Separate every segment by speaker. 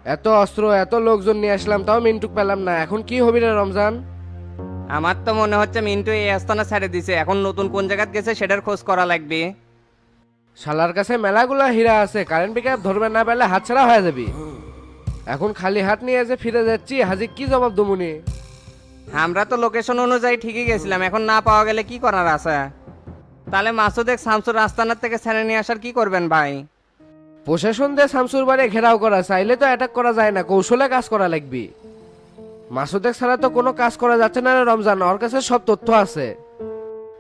Speaker 1: এত অস্ত্র এত লোকজন নিয়ে আসলাম তাও মিন্টুক পেলাম না, এখন কি হবি রে রমজান?
Speaker 2: আমার তো মনে হচ্ছে মিন্টু এই আস্তানা ছেড়ে দিছে, এখন নতুন কোন জায়গায় গেছে সেটার খোঁজ করা লাগবে।
Speaker 1: শালার কাছে মেলাগুলা হীরা আছে, কারেন্ট পিক আপ ধরবে না পেলে হাতছাড়া হয়ে যাবি। এখন খালি হাত নিয়ে যে ফিরে যাচ্ছি, হাজি কি জবাব দমুনি?
Speaker 2: আমরা তো লোকেশন অনুযায়ী ঠিকই গেছিলাম, এখন না পাওয়া গেলে কি করার আছে? তাহলে মাসুদেক শামসুর আস্তানার থেকে ছেড়ে নিয়ে আসার কি করবেন ভাই?
Speaker 1: প্রশাসন দিয়ে শামসুর বাড়ি ঘেরাও করা, চাইলে তো অ্যাটাক করা যায় না, কৌশলে কাজ করা লাগবে। মাসুদেক ছাড়া তো কোনো কাজ করা যাচ্ছে না রে রমজান, ওর কাছে সব তথ্য আছে।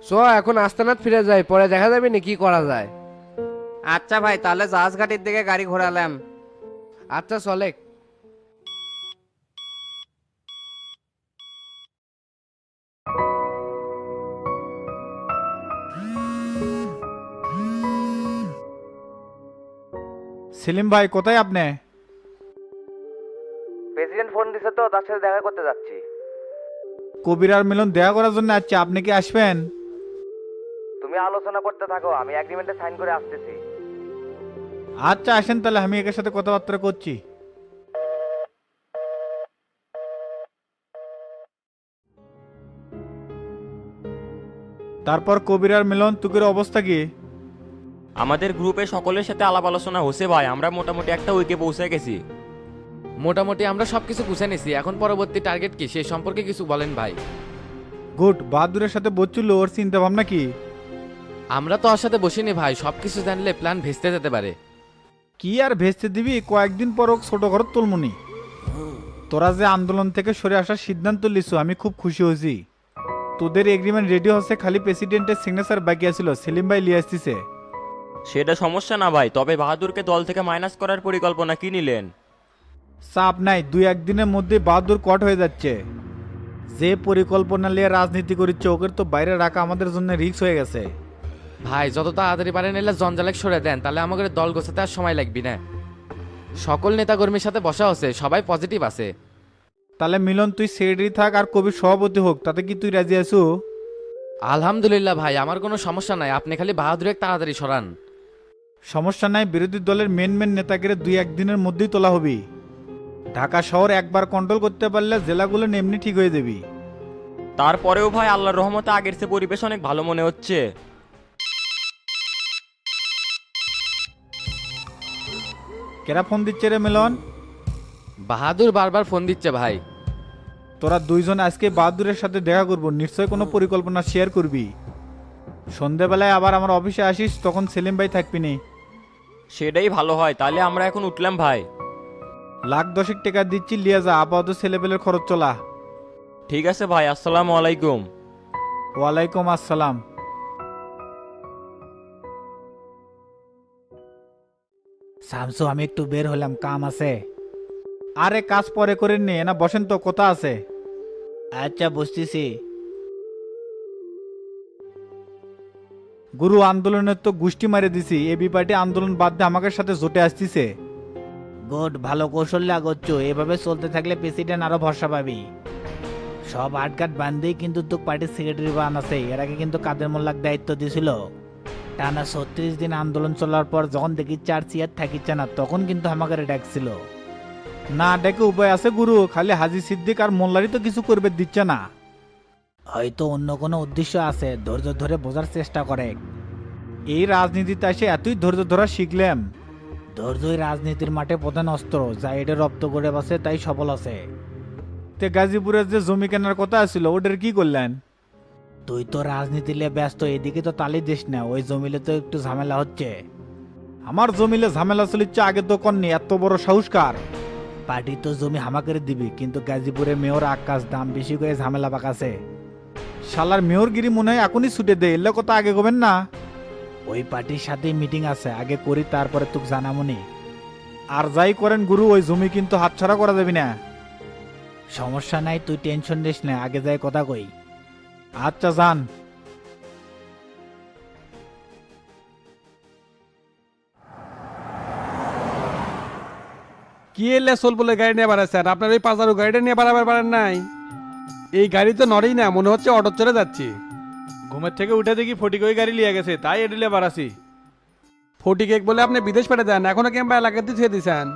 Speaker 1: সো এখন আস্তানাত ফিরে যায়, পরে দেখা যাবে নি কি করা যায়।
Speaker 2: আচ্ছা ভাই, তাহলে জাহাজ ঘাটির দিকে গাড়ি ঘোরালাম।
Speaker 1: আচ্ছা চলে।
Speaker 3: সেলিম ভাই কোথায় আপনি?
Speaker 1: প্রেসিডেন্ট ফোন দিছে তো, তার সাথে দেখা করতে যাচ্ছি।
Speaker 3: কবির আর মিলন দেখা করার জন্য আসছে, আপনি কি আসবেন?
Speaker 1: তুমি আলোচনা করতে থাকো, আমি এগ্রিমেন্টে সাইন করে আসতেছি।
Speaker 3: আচ্ছা আসেন, তাহলে আমি একের সাথে কথাবার্তা করছি। তারপর কবির আর মিলন, তুকের অবস্থা কি?
Speaker 4: আমাদের গ্রুপে সকলের সাথে আলাপ আলোচনা হচ্ছে ভাই, আমরা মোটামুটি একটা উইকে পৌঁছে গেছি।
Speaker 5: মোটামুটি আমরা সবকিছু গুছিয়ে নিছি, এখন পরবর্তী টার্গেট কি সে সম্পর্কে কিছু বলেন ভাই।
Speaker 3: গুড। বাহাদুরের সাথে বলছিল, ওর চিন্তা ভাবনা কি?
Speaker 5: আমরা তো ওর সাথে বসিনি ভাই, সবকিছু জানলে প্ল্যান ভেস্তে যেতে পারে।
Speaker 3: কি আর ভেস্তে দিবি, কয়েকদিন পর ও ছোট ঘর তুলমুনি। তোরা যে আন্দোলন থেকে সরে আসার সিদ্ধান্ত লিছু, আমি খুব খুশি হয়েছি। তোদের এগ্রিমেন্ট রেডি হচ্ছে, খালি প্রেসিডেন্টের সিগনেচার বাকি আছিল, সেলিম ভাই লিয়ে আসতেছে।
Speaker 4: সেটা সমস্যা না ভাই, তবে বাহাদুরকে দল থেকে মাইনাস করার পরিকল্পনা কি নিলেন?
Speaker 3: চাপ নাই, দুই একদিনের মধ্যে বাহাদুর কট হয়ে যাচ্ছে। যে পরিকল্পনা নিয়ে রাজনীতি করিচ্ছে, ওকে তো বাইরে রাখা আমাদের জন্য রিস্ক হয়ে গেছে।
Speaker 5: ভাই যত তাড়াতাড়ি পারেন এলে জঞ্জালেক সরে দেন, তাহলে আমাদের দল গোছাতে আর সময় লাগবে না। সকল নেতাকর্মীর সাথে বসা হচ্ছে, সবাই পজিটিভ আছে।
Speaker 3: তাহলে মিলন তুই সেক্রেটারি থাক আর কবির সভাপতি হোক, তাতে কি তুই রাজি আছো?
Speaker 5: আলহামদুলিল্লাহ ভাই, আমার কোনো সমস্যা নাই, আপনি খালি বাহাদুরের তাড়াতাড়ি সরান।
Speaker 3: সমস্যা নাই, বিরোধী দলের মেন নেতাকে দুই একদিনের মধ্যেই তোলা হবি। ঢাকা শহর একবার কন্ট্রোল করতে পারলে জেলাগুলো এমনি ঠিক হয়ে যাবি।
Speaker 4: তারপরেও ভাই আল্লাহর রহমতে আগের চেয়ে পরিবেশ অনেক ভালো মনে হচ্ছে।
Speaker 3: কেরা ফোন দিচ্ছে রে মিলন?
Speaker 5: বাহাদুর বারবার ফোন দিচ্ছে ভাই।
Speaker 3: তোরা দুইজন আজকে বাহাদুরের সাথে দেখা করবো, নিশ্চয় কোনো পরিকল্পনা শেয়ার করবি। সন্ধেবেলায় আবার আমার অফিসে আসিস, তখন সেলিম ভাই থাকবি নি।
Speaker 4: সেটাই ভালো হয়, তাহলে আমরা এখন উঠলাম ভাই।
Speaker 3: লাখ দশেক টাকা দিচ্ছি, লিয়ে যা, আপাতত ছেলেপেলের খরচ চলা।
Speaker 4: ঠিক আছে ভাই, আসসালামু আলাইকুম।
Speaker 3: ওয়ালাইকুম আসসালাম।
Speaker 6: শামসু, আমি একটু বের হলাম, কাম আছে।
Speaker 3: আরে কাজ পরে করে নে না, বসেন তো, কথা আছে।
Speaker 6: আচ্ছা বুঝতেছি।
Speaker 3: গুরু আন্দোলনের তো গোষ্ঠী মারে দিছি, এবি পার্টি আন্দোলন বাদ দিয়ে আমাদের সাথে জোটে আসতেছে।
Speaker 6: গুড, ভালো কৌশল লাগচ্ছ, এভাবে চলতে থাকলে প্রেসিডেন্ট আরো ভরসা পাবি। সব আটঘাট বান্ধেই কিন্তু তোর পার্টির সেক্রেটারি বান আছে, এর আগে কিন্তু কাদের মোল্লাক দায়িত্ব দিছিল। টানা 36 দিন আন্দোলন চলার পর যখন দেখি চার চেয়ার থাকিচ্ছে না, তখন কিন্তু আমাকে ডাকছিল।
Speaker 3: না ডেকে উপায় আছে গুরু, খালি হাজি সিদ্দিক আর মোল্লারই তো কিছু করবে দিচ্ছে না।
Speaker 6: হয়তো অন্য কোনো উদ্দেশ্য আছে, ধৈর্য ধরে বোঝার চেষ্টা করে।
Speaker 3: এই রাজনীতিতে এসে এতই ধৈর্য ধরা শিখলাম।
Speaker 6: ধৈর্যই রাজনীতির মাঠে প্রধান অস্ত্র, যা এটা রপ্ত করে বসে তাই সফল আছে।
Speaker 3: তে গাজীপুরের যে জমি কেনার কথা ছিল, ওটার কি করলেন?
Speaker 6: তুই তো রাজনীতি নিয়ে ব্যস্ত, এদিকে তো তালি দিস না, ওই জমিলে তো একটু ঝামেলা হচ্ছে।
Speaker 3: আমার জমিলে ঝামেলা চলিচ্ছে, আগে তো কননি, এত বড় সাহসকার।
Speaker 6: পার্টি তো জমি হামাকের দিবি, কিন্তু গাজীপুরে মেয়র আকাশ দাম বেশি করে ঝামেলা পাকাছে।
Speaker 3: শালার মেয়রগিরি মনে হয় এখনই ছুটে দে, এলে কথা আগে করবেন না।
Speaker 6: ওই পার্টির সাথে মিটিং আছে, আগে করি তারপরে তোকে জানামনি।
Speaker 3: আর যাই করেন গুরু, ওই জমি কিন্তু হাতছাড়া করা যাবে না।
Speaker 6: সমস্যা নাই, তুই টেনশন নিস না, আগে যাই কথা কই।
Speaker 3: আচ্ছা যান।
Speaker 7: কি এলে সোল বলে গাড়ি নিয়ে বাড়াচ্ছেন? আপনার ওই পাজারু গাড়িটা নিয়ে বাড়াবার পারেন নাই? এই গাড়ি তো নড়েই না, মনে হচ্ছে অটো চলে যাচ্ছি।
Speaker 8: ঘুমের থেকে উঠে দেখি ফটিক ওই গাড়ি লিয়ে গেছে, তাই এডিলে বাড়াছি।
Speaker 7: ফোর্টি কেক বলে আপনি বিদেশ পাঠিয়ে দেন, এখনো ক্যাম্পা এলাকাতে ছেড়ে দিচ্ছেন।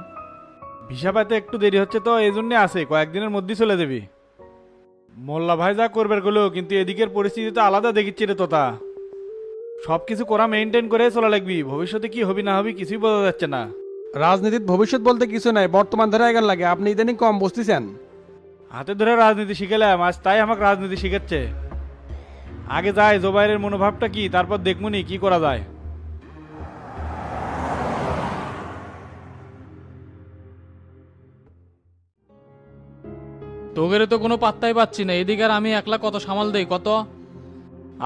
Speaker 8: ভিসা পাইতে একটু দেরি হচ্ছে তো এই জন্যে আছে, কয়েকদিনের মধ্যেই চলে যাবি। মোল্লা ভাই যা করবার গেলো, কিন্তু এদিকের পরিস্থিতি তো আলাদা দেখিচ্ছে রে তোতা। সব কিছু করা মেনটেন করে চলা লাগবি, ভবিষ্যতে কি হবি না হবি কিছুই বোঝা যাচ্ছে না।
Speaker 7: রাজনীতির ভবিষ্যৎ বলতে কিছু নাই, বর্তমান ধরে এখন লাগে। আপনি ইদানিং কম বুঝতেছেন।
Speaker 8: হাতে ধরে রাজনীতি শিখেলাম আজ, তাই আমাকে রাজনীতি শিখাচ্ছে। আগে যাই জোবাইরের মনোভাবটা কি, তারপর দেখমুনি কি করা যায়।
Speaker 9: তোগেরে তো কোনো পাত্তাই পাচ্ছি না, এদিকে আর আমি একলা কত সামাল দেই কত।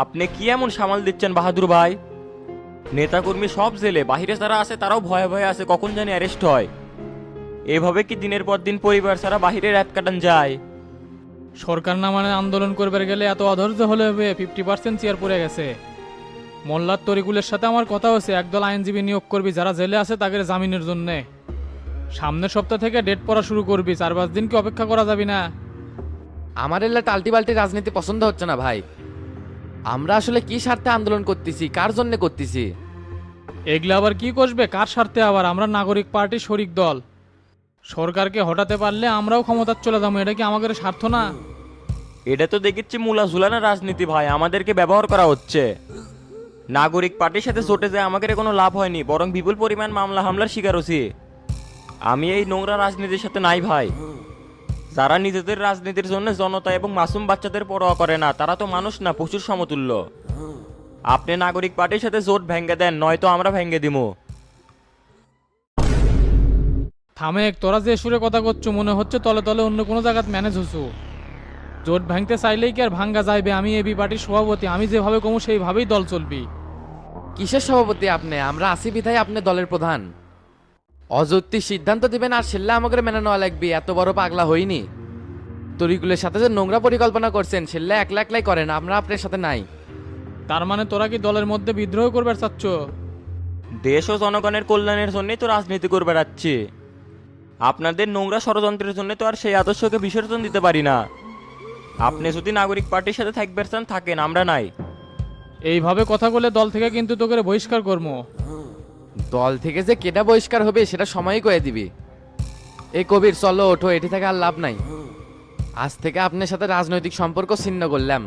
Speaker 4: আপনি কি এমন সামাল দিচ্ছেন বাহাদুর ভাই? নেতাকর্মী সব জেলে, বাইরে যারা আছে তারাও ভয়ে ভয়ে আছে কখন জানি অ্যারেস্ট হয়। এভাবে কি দিনের পর দিন পরিবার ছাড়া বাহিরে রাত কাটান যায়?
Speaker 9: সরকার না মানে আন্দোলন করবার গেলে এত অধৈর্য হলে হবে? 50% চেয়ার পড়ে গেছে। মোল্লার তরিকুলের সাথে আমার কথা হচ্ছে, একদল আইনজীবী নিয়োগ করবি যারা জেলে আছে তাদের জামিনের জন্যে। সামনের সপ্তাহ থেকে ডেট পড়া শুরু করবি, 4-5 দিন কি অপেক্ষা করা যাবি না?
Speaker 5: আমার এলা টাল্টি বাল্টি রাজনীতি পছন্দ হচ্ছে না ভাই। আমরা আসলে কি স্বার্থে আন্দোলন করতেছি, কার জন্য করতেছি?
Speaker 9: এগুলা আবার কি করবে, কার স্বার্থে? আবার আমরা নাগরিক পার্টি শরিক দল, সরকারকে হটাতে পারলে আমরাও ক্ষমতার চলে যাবো। এটা কি আমাদের স্বার্থ না?
Speaker 4: এটা তো দেখেছি মূলা ঝুলানা রাজনীতি ভাই, আমাদেরকে ব্যবহার করা হচ্ছে। নাগরিক পার্টির সাথে জোটে যায় আমাদের কোনো লাভ হয়নি, বরং বিপুল পরিমাণ মামলা হামলার শিকার হচ্ছি। আমি এই নোংরা রাজনীতির সাথে নাই ভাই। যারা নিজেদের রাজনীতির জন্য জনতা এবং মাসুম বাচ্চাদের পরোয়া করে না, তারা তো মানুষ না, পশুর সমতুল্য। আপনি নাগরিক পার্টির সাথে জোট ভেঙ্গে দেন, নয়তো আমরা ভেঙ্গে দিমু।
Speaker 9: থামেক, তোরা যে সুরে কথা করছো মনে হচ্ছে তলে তলে অন্য কোনো জায়গায় ম্যানেজ হচ্ছু। জোট ভাঙতে চাইলেই কি আর ভাঙ্গা যাইবে? আমি এবি পার্টির সভাপতি, আমি যেভাবে কমু সেইভাবেই দল চলবি।
Speaker 5: কিসের সভাপতি আপনি? আমরা আসি বিধায় আপনি দলের প্রধান। অযৌক্তি সিদ্ধান্ত দিবেন আর সেল্লা আমাকে মেনে নেওয়া লাগবে, এত বড় পাগলা হইনি। তরিকুলের সাথে যে নোংরা পরিকল্পনা করছেন সেল্লা একলা একলাই করেন, আমরা আপনার সাথে নাই।
Speaker 9: তার মানে তোরা কি দলের মধ্যে বিদ্রোহ করবার চাচ্ছ?
Speaker 4: দেশ ও জনগণের কল্যাণের জন্যই তো রাজনীতি করে বেড়াচ্ছি। আপনাদের নোংরা ষড়যন্ত্রের জন্য তো আর সেই আদর্শকে বিসর্জন দিতে পারি না। আপনি যদি নাগরিক পার্টির সাথে থাকবেন চান থাকেন, আমরা নাই।
Speaker 9: এইভাবে কথা বলে দল থেকে কিন্তু তোকে বহিষ্কার করবো।
Speaker 5: দল থেকে যে কেটা বহিষ্কার হবে সেটা সময়ই করে দিবি। এই কবির চলো ওঠো, এটি থেকে আর লাভ নাই। আজ থেকে আপনার সাথে রাজনৈতিক সম্পর্ক ছিন্ন করলাম।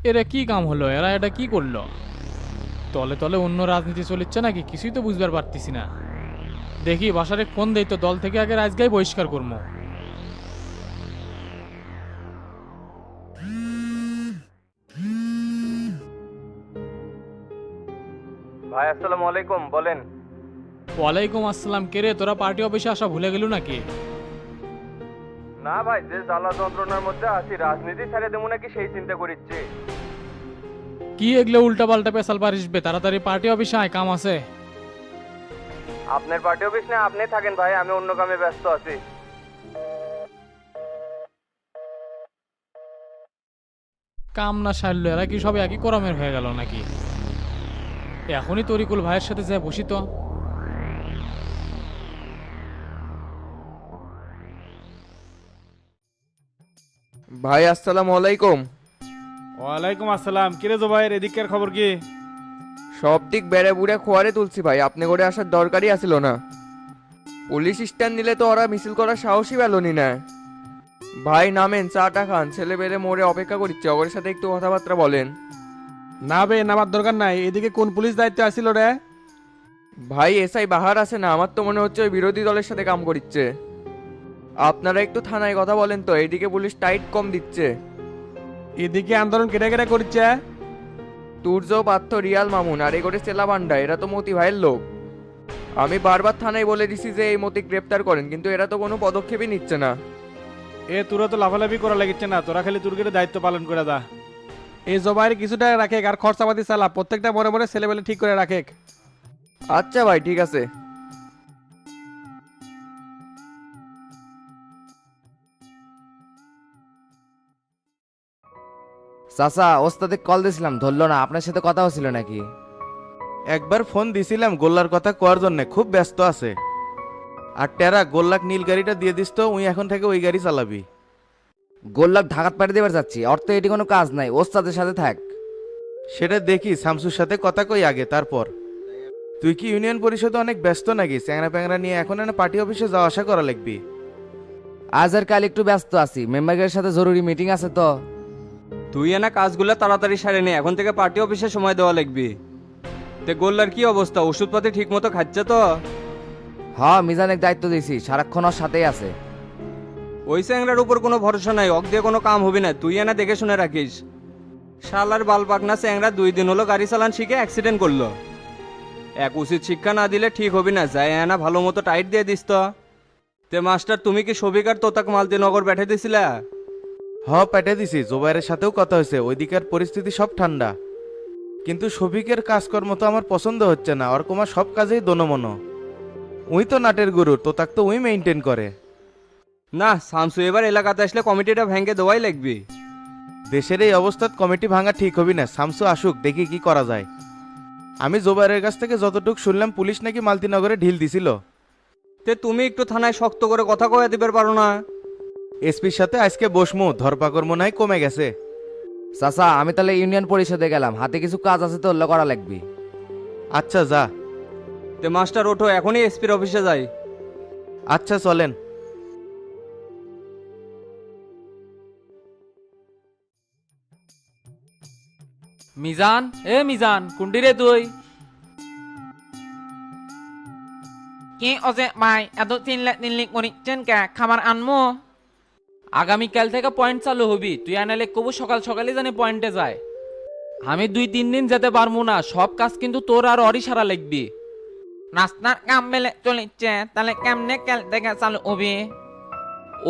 Speaker 9: এরা কি কাম হলো? এরা এটা কি করলো? তলে তলে অন্য রাজনীতি চলিচ্ছে নাকি? কিছুই তো বুঝবার পারতেছি না। দেখি বাসারে ফোন দেই তো, দল থেকে আগে আজকেই বহিষ্কার করবো।
Speaker 2: ভাই আসসালামু আলাইকুম, বলেন।
Speaker 9: ওয়ালাইকুম আসসালাম। কে রে, তোরা পার্টি অফিসে আসা ভুলে গেল নাকি?
Speaker 2: না ভাই, যে জ্বালা যন্ত্রণার মধ্যে আছি, রাজনীতি ছেড়ে দেবো নাকি সেই চিন্তা করিচ্ছি।
Speaker 9: কি এগুলো উল্টা পাল্টা পেশাল পারিসবে? তাড়াতাড়ি পার্টি অফিসে আয়, কাম আছে।
Speaker 2: আপনার পার্টি অফিস না, আপনি থাকেন ভাই, আমি অন্য কামে ব্যস্ত আছি।
Speaker 9: কাম না সারলো, এরা কি সব একই করমের হয়ে গেল নাকি? এখনই তরিকুল ভাইয়ের সাথে যা বসি তো।
Speaker 10: ভাই আসসালামু আলাইকুম।
Speaker 8: ওয়ালাইকুম আসসালাম। কিরে জোবাইর, এদিকের খবর কি?
Speaker 10: সব দিক বেড়ে বুড়ে খোয়ারে তুলছি ভাই, আপনি করে আসার দরকারই আসিল না। পুলিশ স্ট্যান্ড নিলে তো ওরা মিছিল করার সাহসই পেলনি না। ভাই নামেন, চাটা খান, ছেলে বেড়ে মোড়ে অপেক্ষা করছে, ওর সাথে একটু কথাবার্তা বলেন।
Speaker 7: না বে, নামার দরকার নাই। এদিকে কোন পুলিশ দায়িত্বে আসিল রে?
Speaker 10: ভাই এসআই বাহার আছে না, আমার তো মনে হচ্ছে ওই বিরোধী দলের সাথে কাম করিচ্ছে। আপনারা একটু থানায় কথা বলেন তো, এইদিকে পুলিশ টাইট কম দিচ্ছে।
Speaker 7: এদিকে আন্দোলন কেটে কেটে করছে।
Speaker 10: তুর্য পার্থ রিয়াল মামুন আর এগোটে চেলা বান্ডা, এরা তো মতি ভাইয়ের লোক। আমি বারবার থানায় বলে দিছি যে এই মতি গ্রেপ্তার করেন, কিন্তু এরা তো কোনো পদক্ষেপই নিচ্ছে না।
Speaker 8: তোরা তো লাফালাফি করা লাগিচ্ছে না, তোরা খালি তুর্গের দায়িত্ব পালন করে দা।
Speaker 7: এই জবাইরে কিছুটা রাখে আর খরচাপাতি চালা, প্রত্যেকটা মনে মনে ছেলেবেলে ঠিক করে রাখে।
Speaker 10: আচ্ছা ভাই, ঠিক আছে।
Speaker 1: চাচা, ওস্তাদে কল দিছিলাম, ধরলো না। আপনার সাথে কথা হচ্ছিল নাকি?
Speaker 11: একবার ফোন দিছিলাম গোল্লার কথা কোয়ার জন্য, খুব ব্যস্ত আছে। আর টেরা গোল্লাক নীল গাড়িটা দিয়ে দিস তো, উই এখন থেকে ওই গাড়ি চালাবি।
Speaker 1: গোল্লাক ঢাকাত পাঠিয়ে দেবার যাচ্ছি, অর্থ এটি কোনো কাজ নাই, ওস্তাদের সাথে থাক।
Speaker 11: সেটা দেখি শামসুর সাথে কথা কই আগে, তারপর। তুই কি ইউনিয়ন পরিষদে অনেক ব্যস্ত নাকি? চ্যাংরা প্যাংরা নিয়ে এখন না পার্টি অফিসে যাওয়া আসা করা লাগবি?
Speaker 12: আজ আর কাল একটু ব্যস্ত আছি, মেম্বারদের সাথে জরুরি মিটিং আছে তো।
Speaker 2: তুই এনা কাজগুলো তাড়াতাড়ি সারে নে, এখন থেকে পার্টি অফিসে সময় দেওয়া লাগবে। তে গোল্লার কি অবস্থা, ওষুধপাতি ঠিক মতো খাচ্ছে তো?
Speaker 12: হ্যাঁ, মিজানের দায়িত্ব দিয়েছি, সারাক্ষণ ওর সাথেই আছে।
Speaker 2: ওই স্যাংরার উপর কোনো ভরসা নাই, অক দিয়ে কোনো কাম হবে না, তুই এনা দেখে শুনে রাখিস। শালার বাল পাকনা স্যাংরা 2 দিন হলো গাড়ি চালান শিখে অ্যাক্সিডেন্ট করলো। এক উচিত শিক্ষা না দিলে ঠিক হবে না, যাই এনা ভালো মতো টাইট দিয়ে দিস তো। তে মাস্টার, তুমি কি সবিকার তোতাক মালতিনগর পাঠে দিছিলা?
Speaker 11: পেটে দিছি, জোবাইরের সাথেও কথা হয়েছে, ওইদিকের পরিস্থিতি সব ঠান্ডা। কিন্তু শফিকের কাজকর্ম তো আমার পছন্দ হচ্ছে না, ওর কুমার সব কাজেই দনমনো। উই তো নাটের গুরু, তো তাক তো উই মেনটেন করে।
Speaker 2: না, শামসু এবার এলাকাতে আসলে কমিটিটা ভেঙে দেওয়াই লাগবে।
Speaker 11: দেশের এই অবস্থাত কমিটি ভাঙা ঠিক হবি না, শামসু আসুক, দেখি কি করা যায়। আমি জোবাইরের কাছ থেকে যতটুকু শুনলাম, পুলিশ নাকি মালতিনগরে ঢিল দিছিল।
Speaker 2: তে তুমি একটু থানায় শক্ত করে কথা কয়ে দিতে পারো না?
Speaker 11: এসপির সাথে আজকে বসমু, ধরপাকড় মনে হয় কমে গেছে।
Speaker 12: চাচা, আমি তাহলে ইউনিয়ন পরিষদে গেলাম, হাতে কিছু কাজ আছে তো, ওগুলো করা লাগবে।
Speaker 11: আচ্ছা যা।
Speaker 2: তে মাস্টার ওঠো, এখনই এসপির অফিসে যাই।
Speaker 11: আচ্ছা চলেন।
Speaker 5: মিজান, মিজান, কুন্ডি রে তুই?
Speaker 13: কি অজে ভাই, এত তিনলি করিচ্ছেন কে? খাবার আনমো?
Speaker 5: আগামীকাল থেকে পয়েন্ট চালু হবি, তুই আনালে কবু সকাল সকালে জানি পয়েন্টে যায়। আমি 2-3 দিন যেতে পারবো না, সব কাজ কিন্তু তোর আর অরি সারা লাগবি।
Speaker 13: রাস্তার কাম বেলে চলিচ্ছে, তাহলে কেমনে কাল থেকে চালু হবি?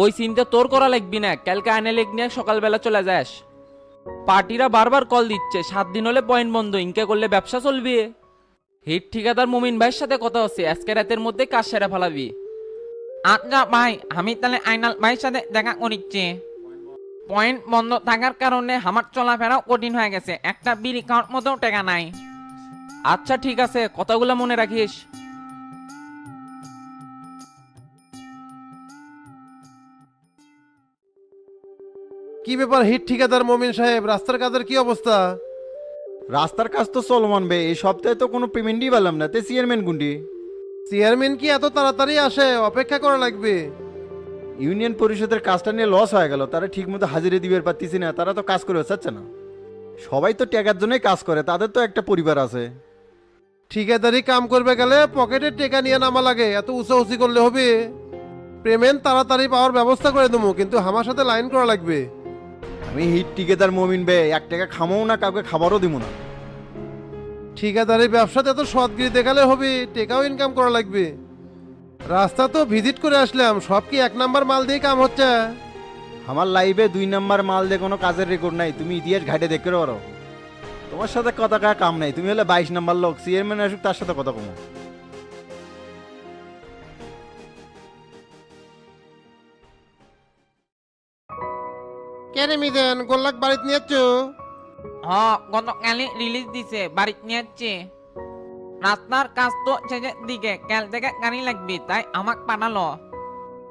Speaker 5: ওই চিন্তা তোর করা লাগবি না, কালকে আনালে নিয়ে সকালবেলা চলে যাস। পার্টিরা বারবার কল দিচ্ছে, 7 দিন হলে পয়েন্ট বন্ধ, ইনকে করলে ব্যবসা চলবে। হিট ঠিকাদার মুমিন ভাইয়ের সাথে কথা হচ্ছে, আজকে রাতের মধ্যে কাজ সেরে ফেলাবি।
Speaker 13: আচ্ছা ভাই, আমি তাহলে আইনাল ভাইয়ের সাথে দেখা করিচ্ছি। পয়েন্ট বন্ধ থাকার কারণে আমার চলাফেরাও কঠিন হয়ে গেছে, একটা বিড়ি খাওয়ার মতো টাকা নাই।
Speaker 5: আচ্ছা ঠিক আছে, কথাগুলো মনে রাখিস।
Speaker 14: কি ব্যাপার হিট ঠিকাদার মমিন সাহেব, রাস্তার কাজের কি অবস্থা?
Speaker 15: রাস্তার কাজ তো চলমান বে, এই সপ্তাহে তো কোনো পেমেন্টই পেলাম না। তে চেয়ারম্যান গুন্ডি?
Speaker 14: চেয়ারম্যান কি এত তাড়াতাড়ি আসে? অপেক্ষা করা লাগবে।
Speaker 15: ইউনিয়ন পরিষদের কাজটা নিয়ে লস হয়ে গেল, তারা ঠিক মতো হাজিরে দিবে পারতেছি না, তারা তো কাজ করে চাচ্ছে না। সবাই তো টাকার জন্যই কাজ করে, তাদের তো একটা পরিবার আছে।
Speaker 14: ঠিকাদারি কাম করবে গেলে পকেটের টেকা নিয়ে নামা লাগে, এত উঁচি করলে হবে? পেমেন্ট তাড়াতাড়ি পাওয়ার ব্যবস্থা করে দেবো, কিন্তু আমার সাথে লাইন করা লাগবে।
Speaker 15: আমি হিট ঠিকাদার মমিন বে, 1 টাকা খামাও না, কাউকে খাবারও দিব না।
Speaker 14: ঠিকাদারি ব্যবসাতে এত সৎগিরি দেখালে হবে? টেকাও ইনকাম করা লাগবে। রাস্তা তো ভিজিট করে আসলাম, সব কি 1 নাম্বার মাল দিয়ে কাম হচ্ছে?
Speaker 15: আমার লাইফে 2 নাম্বার মাল দিয়ে কোনো কাজের রেকর্ড নাই, তুমি ইতিহাস ঘাটে দেখতে পারো। তোমার সাথে কথা কাম নাই, তুমি হলে 22 নাম্বার লোক। চেয়ারম্যান আসুক, তার সাথে কথা কমো।
Speaker 14: কেন মিদেন গোল্লাক বাড়িতে নিয়েছ?
Speaker 13: গতকালই রিলিজ দিছে, বাড়িতে নিয়ে যাচ্ছি। রাস্তার কাজ তো শেষের দিকে, কাল থেকে গাড়ি লাগবে, তাই আমাকে পাঠালো।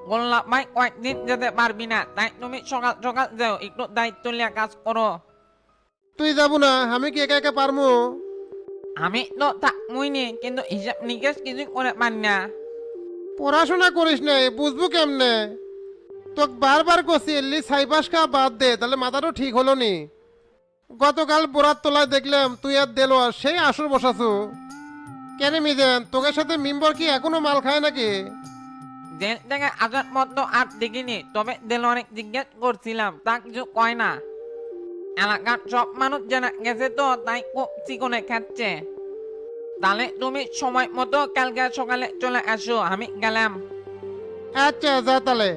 Speaker 13: গোল্লা ভাই কয়েকদিন যেতে পারবি না, তাই তুমি সকাল সকাল যাও, একটু দায়িত্ব নিয়ে কাজ করো।
Speaker 14: তুই যাবো না? আমি কি একা একা পারবো?
Speaker 13: আমি তো থাকবই নি, কিন্তু হিসাব নিকেশ কিছু করে পারি না।
Speaker 14: পড়াশোনা করিস নাই, বুঝবো কেমনে? তোকে বারবার কষি এলি সাইবাস খা বাদ দে, তাহলে মাথাটাও ঠিক হলো নি। গতকাল বোরাত তোলায় দেখলাম তুই আর দেলো আর সেই আসর বসাছো। কেন মিদেন, তোকে সাথে মিম্বর কি এখনো মাল খায় নাকি?
Speaker 13: জেল থেকে আসার মতো আর দেখিনি, তবে দেল অনেক জিজ্ঞেস করছিলাম, তা কিছু কয় না। এলাকার সব মানুষ জানা গেছে তো, তাই খুব চিকনে খাচ্ছে। তাহলে তুমি সময় মতো কালকে সকালে চলে আসো, আমি গেলাম।
Speaker 14: আচ্ছা যা তাহলে।